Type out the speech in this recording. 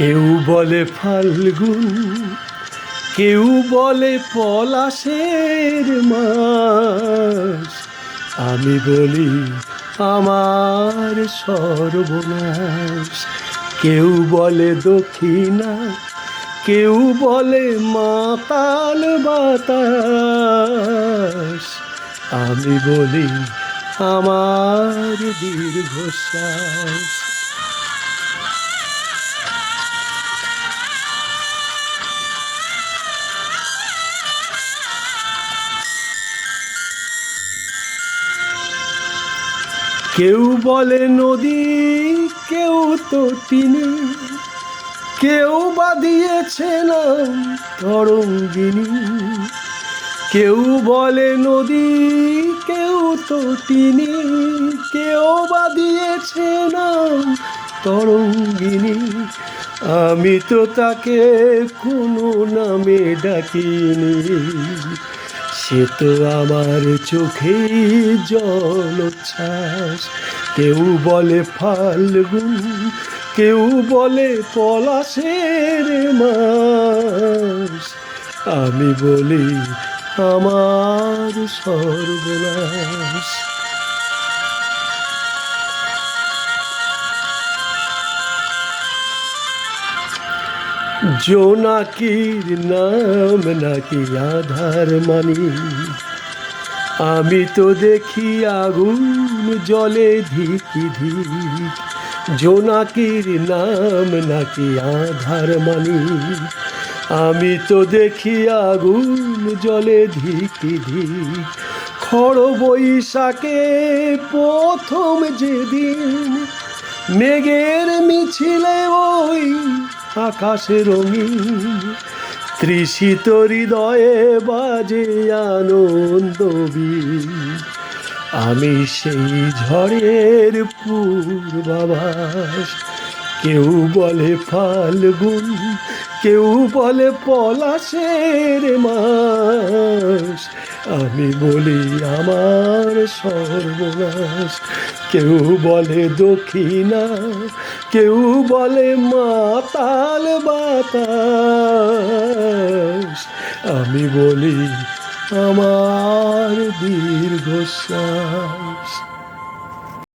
কেউ বলে ফাল্গুন, কেউ বলে পলাশের মাস, আমি বলি আমার সর্বনাশ। কেউ বলে দক্ষিণা, কেউ বলে মাতাল বাতাস, আমি বলি আমার দীর্ঘশ্বাস। কেউ বলে নদী, কেউ তো তিনি, কেউ বা দিয়েছে নাম তরঙ্গিনী। কেউ বলে নদী, কেউ তো তিনি, কেউ বা দিয়েছে নাম তরঙ্গিনী। আমি তো তাকে কোনো নামে ডাকিনি, সে তো আমার চোখে জলোচ্ছ্বাস। কেউ বলে ফাল্গুন, কেউ বলে পলাশের মাস, আমি বলি আমার সর্বনাশ। জোনাকির নাম নাকি আধার মানি, আমি তো দেখি আগুন জলে ধিকি ধিক। জোনাকির নাম নাকি আধার মানি, আমি তো দেখি আগুন জলে ধিকি ধিক। খড় বৈশাখে প্রথম যেদিন মেঘের মিছিলে ওই আকাশে রঙিন, তৃষিত হৃদয়ে বাজে আনন্দ বীণ। আমি সেই ঝড়ের পূর্বাভাস। কেউ বলে ফাল্গুন, কেউ বলে পলাশের মাস, আমি বলি আমার সর্বনাশ। কেউ বলে দক্ষিণা, কেউ বলে মাতাল বাতাস, আমি বলি আমার দীর্ঘশ্বাস।